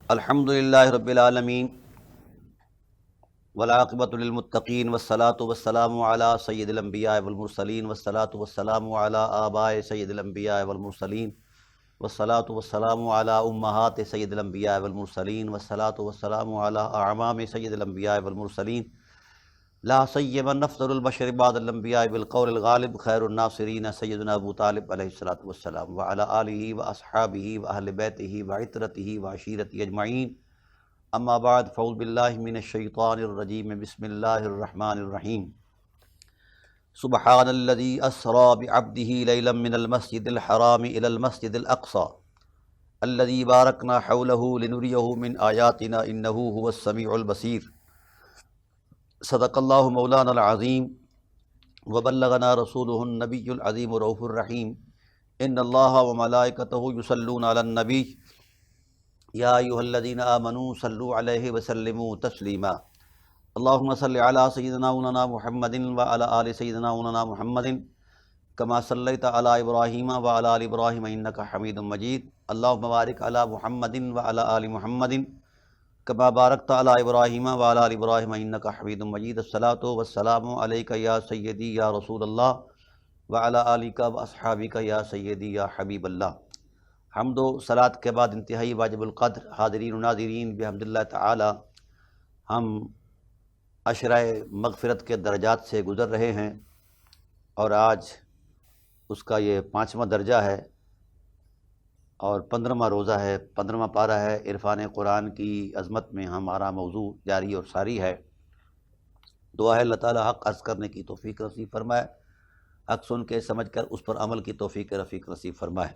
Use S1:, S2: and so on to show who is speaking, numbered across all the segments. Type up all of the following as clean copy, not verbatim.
S1: الحمدللہ رب العالمین والعاقبۃ للمتقین والصلاۃ والسلام علی سید الانبیاء والمرسلین والصلاۃ والسلام علی آباء سید الانبیاء والمرسلین والصلاۃ والسلام علی امہات سید الانبیاء والمرسلین والصلاۃ والسلام علی اعمام سید الانبیاء والمرسلین لا سیما افضل البشر بعد الانبیاء بالقول الغالب خیر الناصرین سیدنا ابو طالب علیہ الصلاۃ والسلام وعلی آلہ واصحابہ واہل بیتہ وعترتہ وعشیرتہ اجمعین اما بعد فاعوذ باللہ من الشیطان الرجیم بسم اللہ الرحمن الرحیم سبحان الذی اسری بعبدہ لیلا من المسجد الحرام الی المسجد الاقصی الذی بارکنا حولہ لنریہ من آیاتنا انہ هو السمیع البصیر صدق اللہ مولانا العظیم وبلغنا رسولہ النبی العظیم الرؤوف الرحیم ان اللہ وملائکتہ یصلون علی النبی یا ایھا الذین آمنوا صلوا علیہ وسلموا تسلیما اللہم صل علی سیدنا مولانا محمد وعلی آل سیدنا مولانا محمد کما صلیت علی ابراہیم وعلی آل ابراہیم انک حمید مجید اللہم بارک علی محمد وعلی آل محمد کما بارکت علی ابراہیم وعلی آل ابراہیم انک حمید مجید الصلاۃ والسلام علیک یا سیدی یا رسول اللہ وعلی آلک واصحابک یا سیدی یا حبیب اللہ۔ حمد و صلاۃ کے بعد انتہائی واجب القدر حاضرین و ناظرین بحمد اللہ تعالی ہم عشرہ مغفرت کے درجات سے گزر رہے ہیں اور آج اس کا یہ 5واں درجہ ہے اور 15واں روزہ ہے، 15واں پارہ ہے۔ عرفان قرآن کی عظمت میں ہمارا موضوع جاری اور ساری ہے۔ دعا ہے اللہ تعالی حق عرض کرنے کی توفیق نصیب فرمائے، حق سن کے سمجھ کر اس پر عمل کی توفیق رفیق نصیب فرمائے۔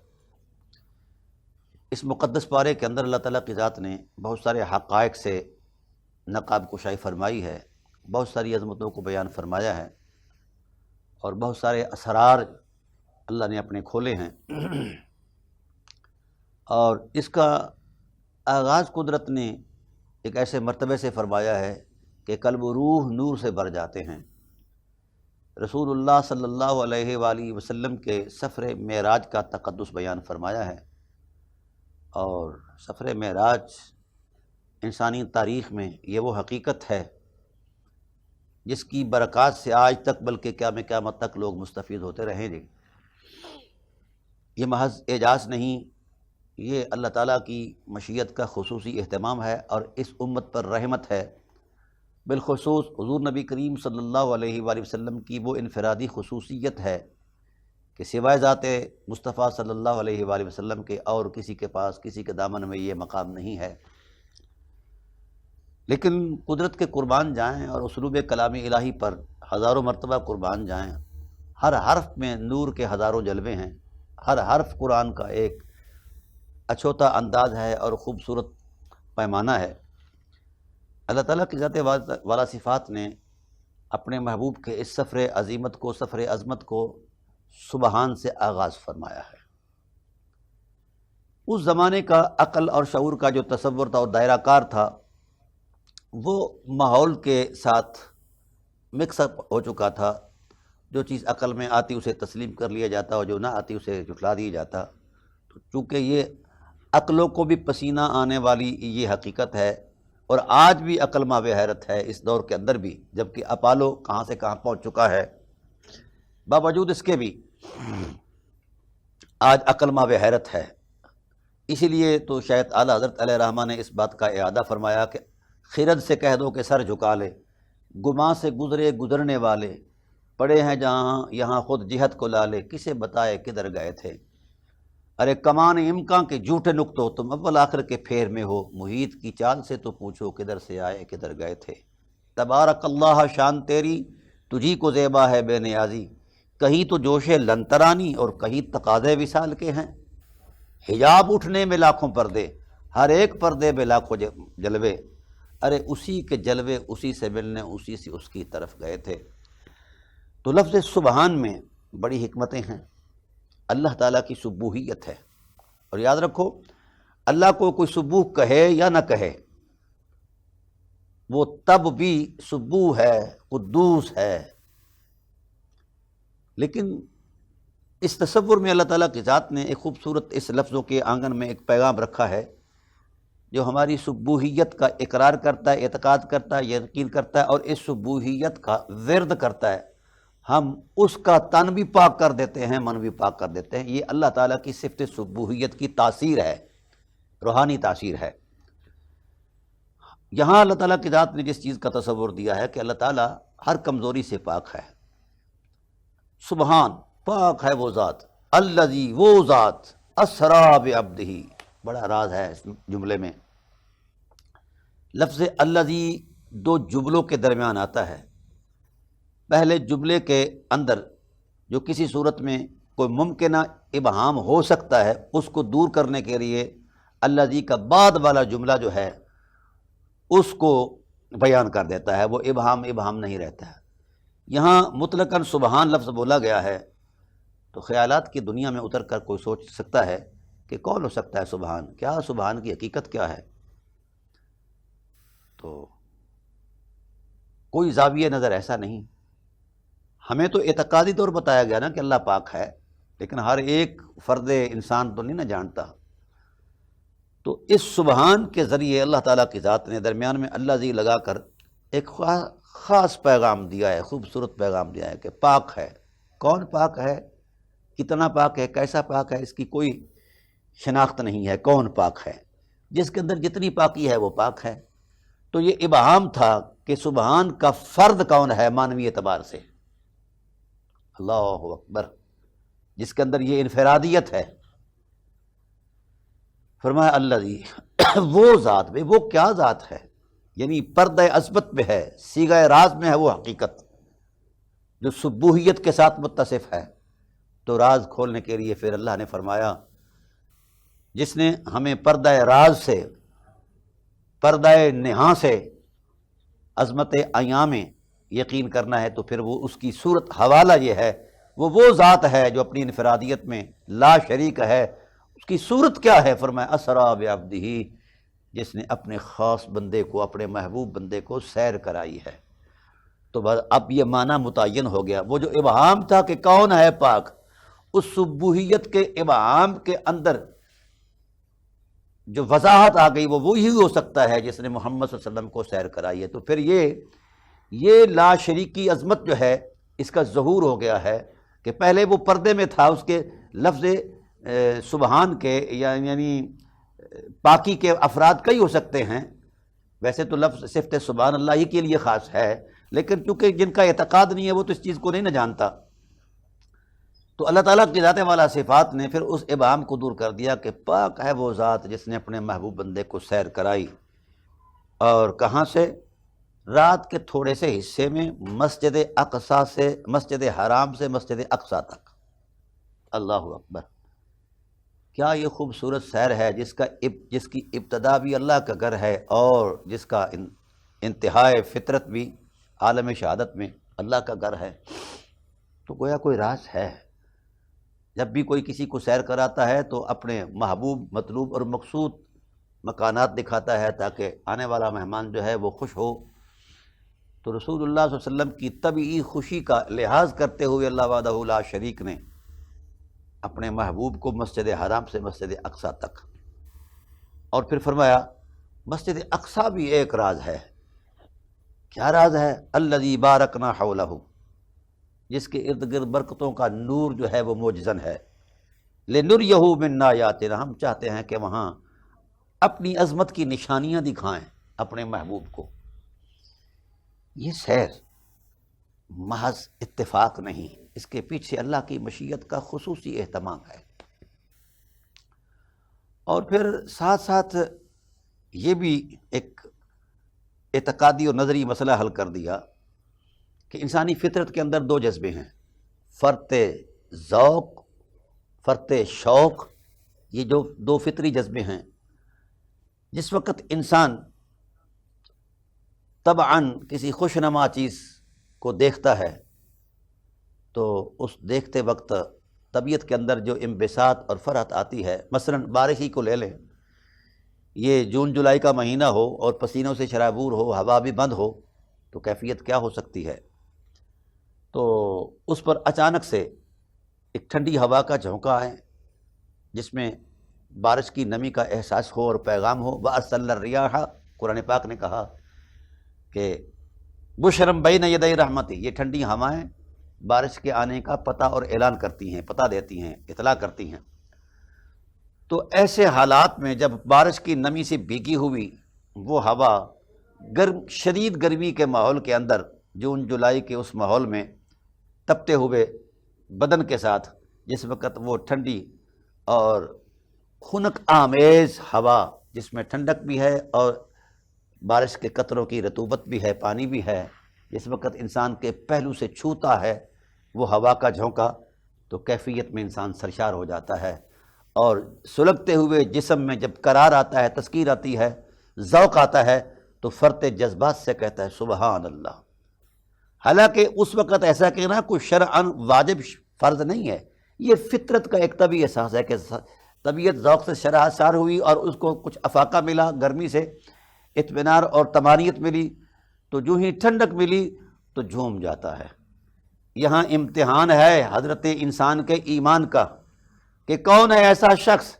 S1: اس مقدس پارے کے اندر اللہ تعالیٰ کی ذات نے بہت سارے حقائق سے نقاب کشائی فرمائی ہے، بہت ساری عظمتوں کو بیان فرمایا ہے اور بہت سارے اسرار اللہ نے اپنے کھولے ہیں، اور اس کا آغاز قدرت نے ایک ایسے مرتبے سے فرمایا ہے کہ قلب و روح نور سے بھر جاتے ہیں۔ رسول اللہ صلی اللہ علیہ وآلہ وسلم کے سفر معراج کا تقدس بیان فرمایا ہے، اور سفر معراج انسانی تاریخ میں یہ وہ حقیقت ہے جس کی برکات سے آج تک بلکہ قیامت تک لوگ مستفید ہوتے رہیں گے۔ یہ محض اعجاز نہیں، یہ اللہ تعالیٰ کی مشیت کا خصوصی اہتمام ہے اور اس امت پر رحمت ہے۔ بالخصوص حضور نبی کریم صلی اللہ علیہ وآلہ وسلم کی وہ انفرادی خصوصیت ہے کہ سوائے ذات مصطفیٰ صلی اللہ علیہ وآلہ وسلم کے اور کسی کے پاس، کسی کے دامن میں یہ مقام نہیں ہے۔ لیکن قدرت کے قربان جائیں اور اسلوب کلام الہی پر ہزاروں مرتبہ قربان جائیں، ہر حرف میں نور کے ہزاروں جلوے ہیں، ہر حرف قرآن کا ایک اچھوتا انداز ہے اور خوبصورت پیمانہ ہے۔ اللہ تعالیٰ کی ذات والا صفات نے اپنے محبوب کے اس سفر عظیمت کو، سفر عظمت کو سبحان سے آغاز فرمایا ہے۔ اس زمانے کا عقل اور شعور کا جو تصور تھا اور دائرہ کار تھا، وہ ماحول کے ساتھ مکس اپ ہو چکا تھا۔ جو چیز عقل میں آتی اسے تسلیم کر لیا جاتا اور جو نہ آتی اسے جھٹلا دیا جاتا۔ تو چونکہ یہ عقلوں کو بھی پسینہ آنے والی یہ حقیقت ہے، اور آج بھی عقل ماں حیرت ہے اس دور کے اندر بھی، جبکہ اپالو کہاں سے کہاں پہنچ چکا ہے، باوجود اس کے بھی آج عقل ماں حیرت ہے۔ اسی لیے تو شاید اعلیٰ حضرت علیہ رحمہ نے اس بات کا اعادہ فرمایا کہ خرد سے کہہ دو کہ سر جھکا لے، گماں سے گزرے گزرنے والے، پڑے ہیں جہاں یہاں خود جہت کو لالے، کسے بتائے کدھر گئے تھے۔ ارے کمان امکان کے جھوٹے نقطوں، تم اول آخر کے پھیر میں ہو، محیط کی چال سے تو پوچھو کدھر سے آئے کدھر گئے تھے۔ تبارک اللہ شان تیری، تجھی کو زیبا ہے بے نیازی، کہیں تو جوش لنترانی اور کہیں تقاضے وصال کے ہیں۔ حجاب اٹھنے میں لاکھوں پردے، ہر ایک پردے میں لاکھوں جلوے، ارے اسی کے جلوے اسی سے ملنے اسی سے اس کی طرف گئے تھے۔ تو لفظ سبحان میں بڑی حکمتیں ہیں، اللہ تعالیٰ کی سبوحیت ہے، اور یاد رکھو اللہ کو کوئی سبوح کہے یا نہ کہے، وہ تب بھی سبوح ہے، قدوس ہے۔ لیکن اس تصور میں اللہ تعالیٰ کی ذات نے ایک خوبصورت اس لفظوں کے آنگن میں ایک پیغام رکھا ہے جو ہماری سبوحیت کا اقرار کرتا ہے، اعتقاد کرتا ہے، یقین کرتا ہے اور اس سبوحیت کا ورد کرتا ہے، ہم اس کا تن بھی پاک کر دیتے ہیں، من بھی پاک کر دیتے ہیں۔ یہ اللہ تعالیٰ کی صفت سبوحیت کی تاثیر ہے، روحانی تاثیر ہے۔ یہاں اللہ تعالیٰ کی ذات نے جس چیز کا تصور دیا ہے کہ اللہ تعالیٰ ہر کمزوری سے پاک ہے، سبحان، پاک ہے وہ ذات، الذی، وہ ذات، اسری بعبدہ، بڑا راز ہے اس جملے میں۔ لفظ الذی دو جملوں کے درمیان آتا ہے۔ پہلے جملے کے اندر جو کسی صورت میں کوئی ممکنہ ابہام ہو سکتا ہے، اس کو دور کرنے کے لیے الذی کا بعد والا جملہ جو ہے اس کو بیان کر دیتا ہے، وہ ابہام نہیں رہتا ہے۔ یہاں مطلقاً سبحان لفظ بولا گیا ہے تو خیالات کی دنیا میں اتر کر کوئی سوچ سکتا ہے کہ کون ہو سکتا ہے سبحان، کیا سبحان کی حقیقت کیا ہے؟ تو کوئی زاویہ نظر ایسا نہیں۔ ہمیں تو اعتقادی طور بتایا گیا نا کہ اللہ پاک ہے، لیکن ہر ایک فرد انسان تو نہیں نہ جانتا۔ تو اس سبحان کے ذریعے اللہ تعالیٰ کی ذات نے درمیان میں الذی لگا کر ایک خاص پیغام دیا ہے، خوبصورت پیغام دیا ہے کہ پاک ہے۔ کون پاک ہے، کتنا پاک ہے، کیسا پاک ہے، اس کی کوئی شناخت نہیں ہے۔ کون پاک ہے، جس کے اندر جتنی پاکی ہے وہ پاک ہے۔ تو یہ ابہام تھا کہ سبحان کا فرد کون ہے مانوی اعتبار سے، اللہ اکبر، جس کے اندر یہ انفرادیت ہے۔ فرمایا الذی، وہ ذات، بھئی وہ کیا ذات ہے، یعنی پردہ عظمت میں ہے، صیغہ راز میں ہے وہ حقیقت جو سبوحیت کے ساتھ متصف ہے۔ تو راز کھولنے کے لیے پھر اللہ نے فرمایا، جس نے ہمیں پردہ راز سے، پردہ نہاں سے عظمت ایام میں یقین کرنا ہے، تو پھر وہ اس کی صورت حوالہ یہ ہے، وہ ذات ہے جو اپنی انفرادیت میں لا شریک ہے۔ اس کی صورت کیا ہے؟ فرمایا اسری بعبدہ، جس نے اپنے خاص بندے کو، اپنے محبوب بندے کو سیر کرائی ہے۔ تو بس اب یہ معنی متعین ہو گیا۔ وہ جو ابہام تھا کہ کون ہے پاک، اس سبوحیت کے ابہام کے اندر جو وضاحت آ گئی، وہ وہی ہو سکتا ہے جس نے محمد صلی اللہ علیہ وسلم کو سیر کرائی ہے۔ تو پھر یہ لا شریکی عظمت جو ہے، اس کا ظہور ہو گیا ہے کہ پہلے وہ پردے میں تھا، اس کے لفظ سبحان کے یعنی پاکی کے افراد کئی ہو سکتے ہیں، ویسے تو لفظ صفت سبحان اللہ ہی کے لیے خاص ہے، لیکن چونکہ جن کا اعتقاد نہیں ہے وہ تو اس چیز کو نہیں نہ جانتا۔ تو اللہ تعالیٰ کی ذات والا صفات نے پھر اس ابہام کو دور کر دیا کہ پاک ہے وہ ذات جس نے اپنے محبوب بندے کو سیر کرائی، اور کہاں سے؟ رات کے تھوڑے سے حصے میں، مسجد اقصیٰ سے، مسجد حرام سے مسجد اقصیٰ تک۔ اللہ اکبر، کیا یہ خوبصورت سیر ہے جس کی ابتدا بھی اللہ کا گھر ہے اور جس کا انتہائے فطرت بھی عالم شہادت میں اللہ کا گھر ہے۔ تو گویا کوئی راز ہے۔ جب بھی کوئی کسی کو سیر کراتا ہے تو اپنے محبوب، مطلوب اور مقصود مکانات دکھاتا ہے تاکہ آنے والا مہمان جو ہے وہ خوش ہو۔ تو رسول اللہ صلی اللہ علیہ وسلم کی طبعی خوشی کا لحاظ کرتے ہوئے اللہ وحدہ لا شریک نے اپنے محبوب کو مسجد حرام سے مسجد اقصیٰ تک، اور پھر فرمایا مسجد اقصیٰ بھی ایک راز ہے۔ کیا راز ہے؟ الذی بارکنا حولہ، جس کے ارد گرد برکتوں کا نور جو ہے وہ معجزن ہے۔ لنریہ من آیاتنا، ہم چاہتے ہیں کہ وہاں اپنی عظمت کی نشانیاں دکھائیں اپنے محبوب کو۔ یہ سیر محض اتفاق نہیں، اس کے پیچھے اللہ کی مشیت کا خصوصی اہتمام ہے۔ اور پھر ساتھ ساتھ یہ بھی ایک اعتقادی اور نظری مسئلہ حل کر دیا کہ انسانی فطرت کے اندر دو جذبے ہیں، فرط ذوق، فرط شوق، یہ جو دو فطری جذبے ہیں۔ جس وقت انسان طبعاً کسی خوشنما چیز کو دیکھتا ہے تو اس دیکھتے وقت طبیعت کے اندر جو انبساط اور فرحت آتی ہے، مثلاً بارش ہی کو لے لیں، یہ جون جولائی کا مہینہ ہو اور پسینوں سے شرابور ہو، ہوا بھی بند ہو، تو کیفیت کیا ہو سکتی ہے؟ تو اس پر اچانک سے ایک ٹھنڈی ہوا کا جھونکا ہے جس میں بارش کی نمی کا احساس ہو اور پیغام ہو۔ وَأَرْسَلْنَا الرِّيَاحَ، قرآن پاک نے کہا کہ بشرم بین یدی رحمتی، یہ ٹھنڈی ہوائیں بارش کے آنے کا پتہ اور اعلان کرتی ہیں، پتہ دیتی ہیں، اطلاع کرتی ہیں۔ تو ایسے حالات میں جب بارش کی نمی سے بھیگی ہوئی وہ ہوا شدید گرمی کے ماحول کے اندر، جون جولائی کے اس ماحول میں تپتے ہوئے بدن کے ساتھ، جس وقت وہ ٹھنڈی اور خنک آمیز ہوا جس میں ٹھنڈک بھی ہے اور بارش کے قطروں کی رطوبت بھی ہے، پانی بھی ہے، جس وقت انسان کے پہلو سے چھوتا ہے وہ ہوا کا جھونکا، تو کیفیت میں انسان سرشار ہو جاتا ہے، اور سلگتے ہوئے جسم میں جب قرار آتا ہے، تسکین آتی ہے، ذوق آتا ہے، تو فرط جذبات سے کہتا ہے سبحان اللہ۔ حالانکہ اس وقت ایسا کہنا کوئی شرعاً واجب فرض نہیں ہے، یہ فطرت کا ایک طبعی احساس ہے کہ طبیعت ذوق سے شرحسار ہوئی اور اس کو کچھ افاقہ ملا، گرمی سے اطمینان اور طمانینت ملی، تو جو ہی ٹھنڈک ملی تو جھوم جاتا ہے۔ یہاں امتحان ہے حضرت انسان کے ایمان کا کہ کون ہے ایسا شخص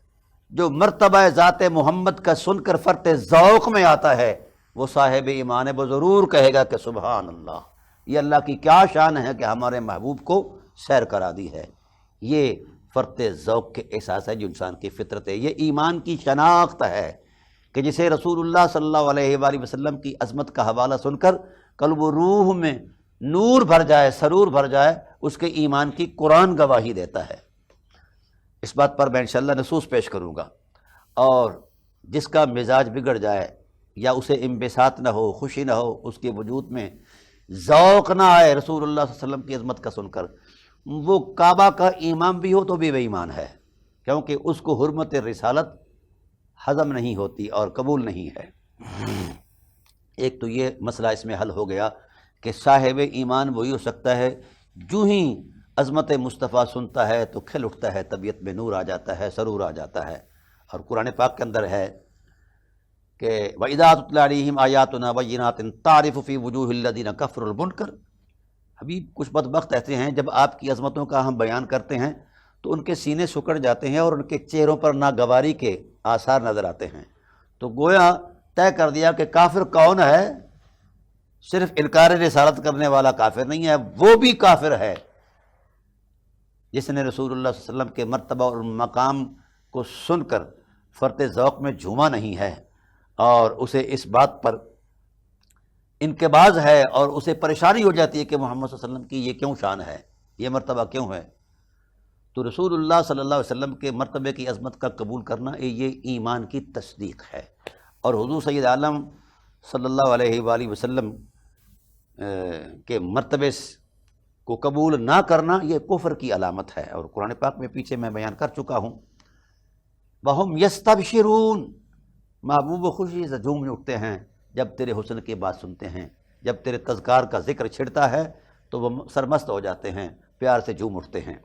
S1: جو مرتبہ ذات محمد کا سن کر فرط ذوق میں آتا ہے، وہ صاحب ایمان ہے، وہ ضرور کہے گا کہ سبحان اللہ، یہ اللہ کی کیا شان ہے کہ ہمارے محبوب کو سیر کرا دی ہے۔ یہ فرط ذوق کے احساس ہے جو انسان کی فطرت ہے، یہ ایمان کی شناخت ہے کہ جسے رسول اللہ صلی اللہ علیہ وآلہ وسلم کی عظمت کا حوالہ سن کر قلب و روح میں نور بھر جائے، سرور بھر جائے، اس کے ایمان کی قرآن گواہی دیتا ہے۔ اس بات پر میں انشاءاللہ نصوص پیش کروں گا۔ اور جس کا مزاج بگڑ جائے یا اسے انبساط نہ ہو، خوشی نہ ہو، اس کے وجود میں ذوق نہ آئے رسول اللہ صلی اللہ علیہ وسلم کی عظمت کا سن کر، وہ کعبہ کا امام بھی ہو تو بھی بے ایمان ہے، کیونکہ اس کو حرمت رسالت ہضم نہیں ہوتی اور قبول نہیں ہے۔ ایک تو یہ مسئلہ اس میں حل ہو گیا کہ صاحب ایمان وہی ہو سکتا ہے جو ہی عظمت مصطفیٰ سنتا ہے تو کھل اٹھتا ہے، طبیعت میں نور آ جاتا ہے، سرور آ جاتا ہے۔ اور قرآن پاک کے اندر ہے کہ وَإِذَا تُتْلَىٰ عَلَيْهِمْ آيَاتُنَا بَيِّنَاتٍ تَعْرِفُ فِي وُجُوهِ الَّذِينَ كَفَرُوا الْمُنكَرَ۔ حبیب کچھ بدبخت ایسے ہیں جب آپ کی عظمتوں کا ہم بیان کرتے ہیں تو ان کے سینے سکڑ جاتے ہیں اور ان کے چہروں پر ناگواری کے آثار نظر آتے ہیں۔ تو گویا طے کر دیا کہ کافر کون ہے، صرف انکار رسالت کرنے والا کافر نہیں ہے، وہ بھی کافر ہے جس نے رسول اللہ صلی اللہ علیہ وسلم کے مرتبہ اور مقام کو سن کر فرط ذوق میں جھوما نہیں ہے، اور اسے اس بات پر انقباض ہے اور اسے پریشانی ہو جاتی ہے کہ محمد صلی اللہ علیہ وسلم کی یہ کیوں شان ہے، یہ مرتبہ کیوں ہے۔ تو رسول اللہ صلی اللہ علیہ وسلم کے مرتبے کی عظمت کا قبول کرنا یہ ایمان کی تصدیق ہے، اور حضور سید عالم صلی اللہ علیہ وآلہ وسلم کے مرتبے کو قبول نہ کرنا یہ کفر کی علامت ہے، اور قرآن پاک میں پیچھے میں بیان کر چکا ہوں۔ وَهُمْ يَسْتَبْشِرُونَ، محبوب و خوشی سے جھوم اٹھتے ہیں جب تیرے حسن کی بات سنتے ہیں، جب تیرے تذکار کا ذکر چھڑتا ہے تو وہ سرمست ہو جاتے ہیں، پیار سے جھوم اٹھتے ہیں۔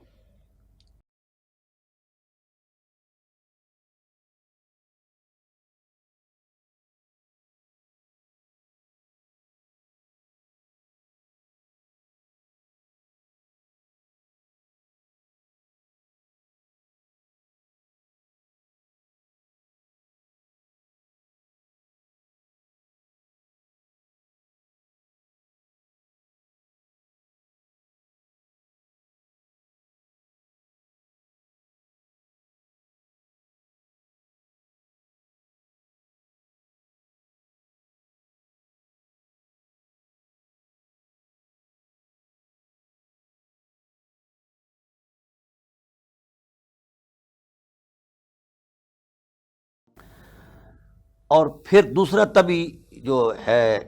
S1: اور پھر دوسرا طبی جو ہے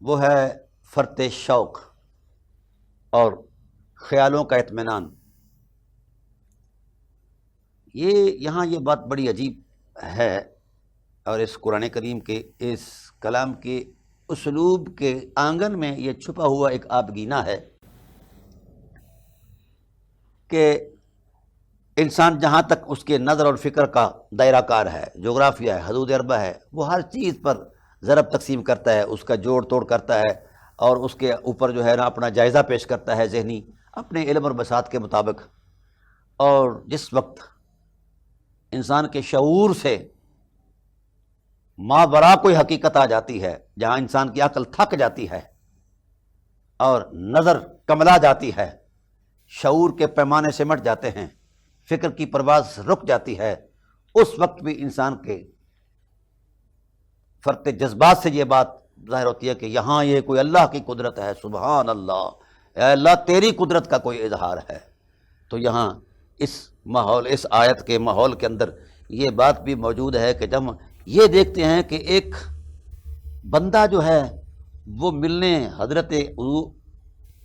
S1: وہ ہے فرط شوق اور خیالوں کا اطمینان۔ یہاں یہ بات بڑی عجیب ہے، اور اس قرآن کریم کے اس کلام کے اسلوب کے آنگن میں یہ چھپا ہوا ایک آبگینہ ہے کہ انسان جہاں تک اس کے نظر اور فکر کا دائرہ کار ہے، جغرافیہ ہے، حدود اربع ہے، وہ ہر چیز پر ضرب تقسیم کرتا ہے، اس کا جوڑ توڑ کرتا ہے، اور اس کے اوپر جو ہے نا اپنا جائزہ پیش کرتا ہے ذہنی، اپنے علم اور بساط کے مطابق۔ اور جس وقت انسان کے شعور سے ماورا کوئی حقیقت آ جاتی ہے، جہاں انسان کی عقل تھک جاتی ہے اور نظر کملا جاتی ہے، شعور کے پیمانے سمٹ جاتے ہیں، فکر کی پرواز رک جاتی ہے، اس وقت بھی انسان کے فرق جذبات سے یہ بات ظاہر ہوتی ہے کہ یہاں یہ کوئی اللہ کی قدرت ہے، سبحان اللہ، اے اللہ تیری قدرت کا کوئی اظہار ہے۔ تو یہاں اس ماحول، اس آیت کے ماحول کے اندر یہ بات بھی موجود ہے کہ جب یہ دیکھتے ہیں کہ ایک بندہ جو ہے وہ ملنے حضرت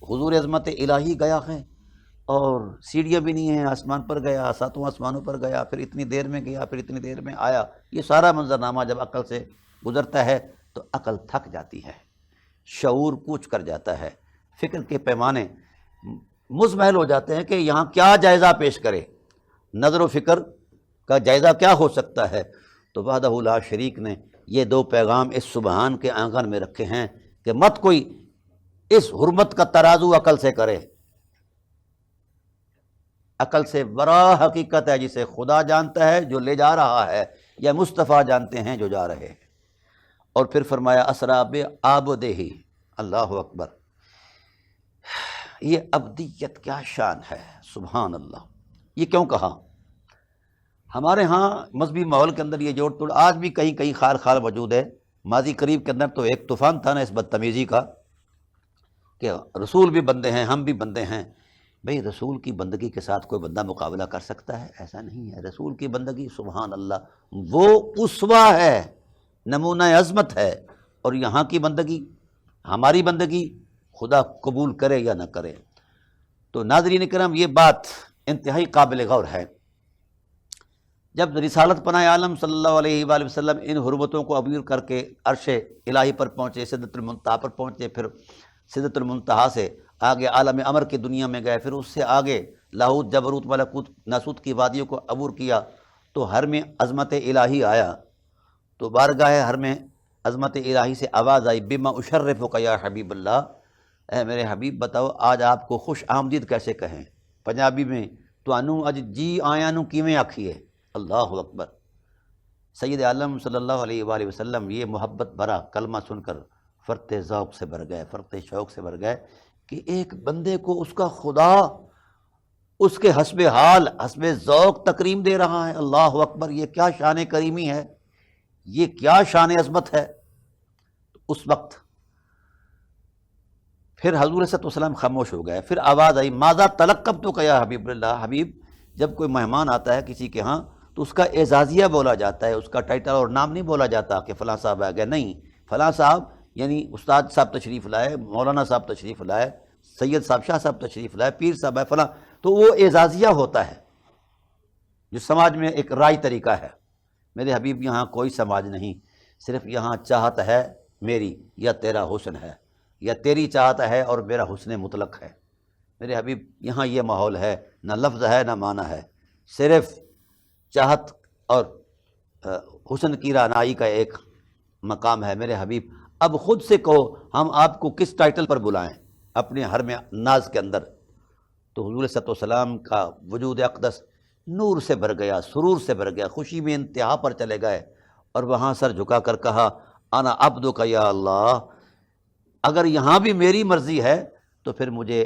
S1: حضور عظمت الہی گیا ہے، اور سیڑھیاں بھی نہیں ہیں، آسمان پر گیا، ساتوں آسمانوں پر گیا، پھر اتنی دیر میں گیا، پھر اتنی دیر میں آیا، یہ سارا منظرنامہ جب عقل سے گزرتا ہے تو عقل تھک جاتی ہے، شعور کوچ کر جاتا ہے، فکر کے پیمانے مزمحل ہو جاتے ہیں کہ یہاں کیا جائزہ پیش کرے، نظر و فکر کا جائزہ کیا ہو سکتا ہے۔ تو وحدہ لا شریک نے یہ دو پیغام اس سبحان کے آنگن میں رکھے ہیں کہ مت کوئی اس حرمت کا ترازو عقل سے کرے، عقل سے ورا حقیقت ہے جسے خدا جانتا ہے جو لے جا رہا ہے، یا مصطفیٰ جانتے ہیں جو جا رہے ہیں۔ اور پھر فرمایا اسرا بعبدہ، اللہ اکبر، یہ ابدیت کیا شان ہے، سبحان اللہ۔ یہ کیوں کہا؟ ہمارے ہاں مذہبی ماحول کے اندر یہ جوڑ توڑ آج بھی کہیں کہیں خال خال موجود ہے۔ ماضی قریب کے اندر تو ایک طوفان تھا نا اس بدتمیزی کا کہ رسول بھی بندے ہیں، ہم بھی بندے ہیں۔ بھئی رسول کی بندگی کے ساتھ کوئی بندہ مقابلہ کر سکتا ہے؟ ایسا نہیں ہے۔ رسول کی بندگی سبحان اللہ وہ اسوہ ہے، نمونہ عظمت ہے، اور یہاں کی بندگی، ہماری بندگی خدا قبول کرے یا نہ کرے۔ تو ناظرین کرام یہ بات انتہائی قابل غور ہے۔ جب رسالت پناہ عالم صلی اللہ علیہ وآلہ وسلم ان حرمتوں کو عبور کر کے عرش الہی پر پہنچے، سدرۃ المنتہا پر پہنچے، پھر سدرۃ المنتہا سے آگے عالم امر کی دنیا میں گئے، پھر اس سے آگے لاہوت، جبروت، ملکوت، ناسوت کی وادیوں کو عبور کیا، تو حرم عظمت الہی آیا۔ تو بارگاہ حرم عظمت الہی سے آواز آئی، بما اشرفک یا حبیب اللہ، اے میرے حبیب بتاؤ آج آپ کو خوش آمدید کیسے کہیں؟ پنجابی میں تو انو اج جی آیا نو کیویں آکھیے؟ اللہ اکبر۔ سید عالم صلی اللہ علیہ وآلہ وسلم یہ محبت بھرا کلمہ سن کر فرط ذوق سے بھر گئے، فرط شوق سے بھر گئے کہ ایک بندے کو اس کا خدا اس کے حسب حال، حسب ذوق تکریم دے رہا ہے۔ اللہ اکبر، یہ کیا شان کریمی ہے، یہ کیا شان عظمت ہے۔ اس وقت پھر حضور صلی اللہ علیہ وسلم خاموش ہو گئے، پھر آواز آئی، ماذا تلقبتک یا حبیب اللہ، حبیب جب کوئی مہمان آتا ہے کسی کے ہاں تو اس کا اعزازیہ بولا جاتا ہے، اس کا ٹائٹل اور نام نہیں بولا جاتا کہ فلاں صاحب آ گئے، نہیں، فلاں صاحب یعنی استاد صاحب تشریف لائے، مولانا صاحب تشریف لائے، سید صاحب، شاہ صاحب تشریف لائے، پیر صاحب ہے فلاں، تو وہ اعزازیہ ہوتا ہے جو سماج میں ایک رائج طریقہ ہے۔ میرے حبیب یہاں کوئی سماج نہیں، صرف یہاں چاہت ہے میری یا تیرا حسن ہے، یا تیری چاہت ہے اور میرا حسن مطلق ہے۔ میرے حبیب یہاں یہ ماحول ہے، نہ لفظ ہے نہ معنی ہے، صرف چاہت اور حسن کی رعنائی کا ایک مقام ہے۔ میرے حبیب اب خود سے کہو ہم آپ کو کس ٹائٹل پر بلائیں اپنے حرم ناز کے اندر؟ تو حضور صلی اللہ علیہ وسلم کا وجود اقدس نور سے بھر گیا، سرور سے بھر گیا، خوشی میں انتہا پر چلے گئے، اور وہاں سر جھکا کر کہا، انا عبدک یا اللہ، اگر یہاں بھی میری مرضی ہے تو پھر مجھے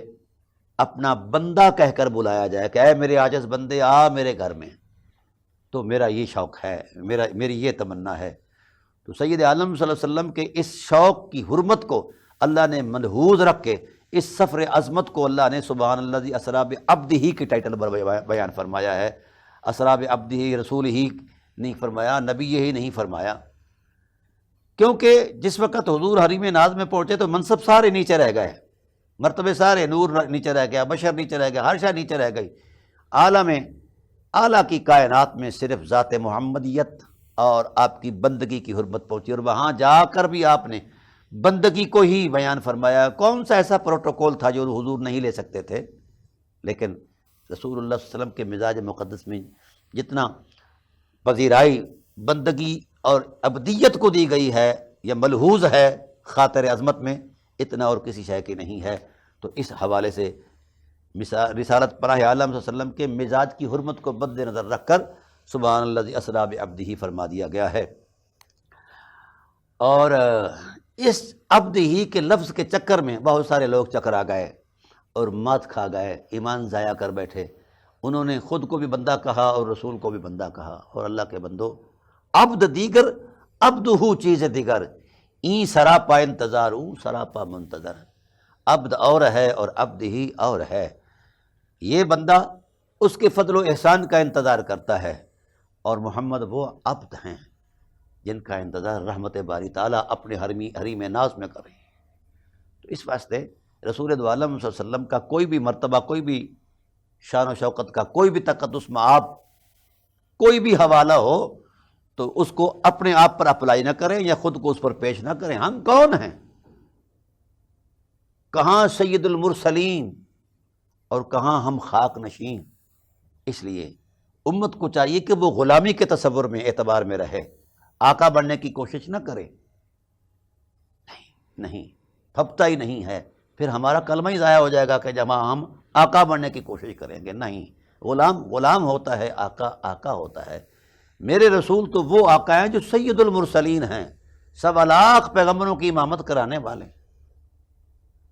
S1: اپنا بندہ کہہ کر بلایا جائے کہ اے میرے عاجز بندے آ میرے گھر میں۔ تو میرا یہ شوق ہے، میری یہ تمنا ہے۔ تو سید عالم صلی اللہ علیہ وسلم کے اس شوق کی حرمت کو اللہ نے ملحوظ رکھ کے اس سفر عظمت کو اللہ نے سبحان الذی اسریٰ بعبدہ کی ٹائٹل پر بیان فرمایا ہے۔ اسریٰ بعبدہ رسول ہی نہیں فرمایا، نبی ہی نہیں فرمایا، کیونکہ جس وقت حضور حریم ناز میں پہنچے تو منصب سارے نیچے رہ گئے، مرتبے سارے، نور نیچے رہ گیا، بشر نیچے رہ گیا، ہر شے نیچے رہ گئی۔ عالم اعلیٰ کی کائنات میں صرف ذات محمدیت اور آپ کی بندگی کی حرمت پہنچی، اور وہاں جا کر بھی آپ نے بندگی کو ہی بیان فرمایا۔ کون سا ایسا پروٹوکول تھا جو حضور نہیں لے سکتے تھے؟ لیکن رسول اللہ صلی اللہ علیہ وسلم کے مزاج مقدس میں جتنا پذیرائی بندگی اور ابدیت کو دی گئی ہے یا ملحوظ ہے خاطر عظمت میں، اتنا اور کسی شے کی نہیں ہے۔ تو اس حوالے سے رسالت پناہ عالم صلی اللہ علیہ وسلم کے مزاج کی حرمت کو مد نظر رکھ کر سبحان الذی اسریٰ بعبدہ فرما دیا گیا ہے۔ اور اس عبد ہی کے لفظ کے چکر میں بہت سارے لوگ چکرا گئے اور مات کھا گئے، ایمان ضائع کر بیٹھے۔ انہوں نے خود کو بھی بندہ کہا اور رسول کو بھی بندہ کہا۔ اور اللہ کے بندو، عبد دیگر عبدہ چیز دیگر، این سراپا انتظار اون سراپا منتظر۔ عبد اور ہے اور عبد ہی اور ہے۔ یہ بندہ اس کے فضل و احسان کا انتظار کرتا ہے، اور محمد وہ عبد ہیں جن کا انتظار رحمت باری تعالیٰ اپنے حریم ناز میں کریں۔ تو اس واسطے رسول دو عالم صلی اللہ علیہ وسلم کا کوئی بھی مرتبہ، کوئی بھی شان و شوقت کا کوئی بھی تقدس مآب، کوئی بھی حوالہ ہو تو اس کو اپنے آپ پر اپلائی نہ کریں یا خود کو اس پر پیش نہ کریں۔ ہم کون ہیں؟ کہاں سید المرسلین اور کہاں ہم خاک نشین۔ اس لیے امت کو چاہیے کہ وہ غلامی کے تصور میں، اعتبار میں رہے، آقا بننے کی کوشش نہ کرے۔ نہیں، پھپتا ہی نہیں ہے، پھر ہمارا کلمہ ہی ضائع ہو جائے گا کہ جب ہم آقا بننے کی کوشش کریں گے۔ نہیں، غلام غلام ہوتا ہے، آقا آقا ہوتا ہے۔ میرے رسول تو وہ آقا ہیں جو سید المرسلین ہیں، 1.25 پیغمبروں کی امامت کرانے والے،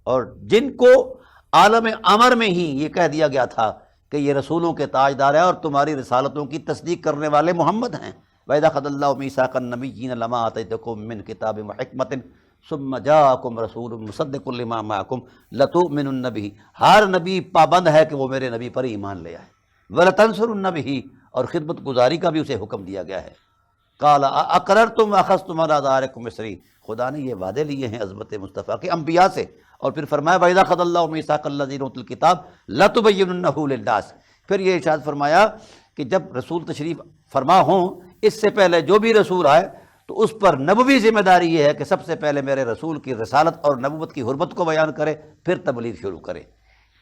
S1: اور جن کو عالم امر میں ہی یہ کہہ دیا گیا تھا کہ یہ رسولوں کے تاجدار ہیں اور تمہاری رسالتوں کی تصدیق کرنے والے محمد ہیں۔ وَإِذَا أَخَذَ اللَّهُ مِيثَاقَ النَّبِيِّينَ لَمَا آتَيْتُكُم مِّن كِتَابٍ وَحِكْمَةٍ ثُمَّ جَاءَكُمْ رَسُولٌ مُصَدِّقٌ لِّمَا مَعَكُمْ لَتُؤْمِنُنَّ بِهِ۔ ہر نبی پابند ہے کہ وہ میرے نبی پر ایمان لے آئے۔ وَلَتَنصُرُنَّ بِهِ، اور خدمت گزاری کا بھی اسے حکم دیا گیا ہے۔ قَالَ أَأَقْرَرْتُمْ وَأَخَذْتُمْ عَلَىٰ ذَٰلِكُمْ إِصْرِي، خدا نے یہ وعدے لیے ہیں عظمت مصطفیٰ کے انبیاء سے، اور پھر فرمایا وَإِذَا أَخَذَ اللَّهُ مِيثَاقَ الَّذِينَ أُوتُوا الْكِتَابَ لَتُبَيِّنُنَّهُ لِلنَّاسِ۔ پھر یہ ارشاد فرمایا کہ جب رسول تشریف فرما ہوں، اس سے پہلے جو بھی رسول آئے تو اس پر نبوی ذمہ داری یہ ہے کہ سب سے پہلے میرے رسول کی رسالت اور نبوت کی حرمت کو بیان کرے، پھر تبلیغ شروع کرے۔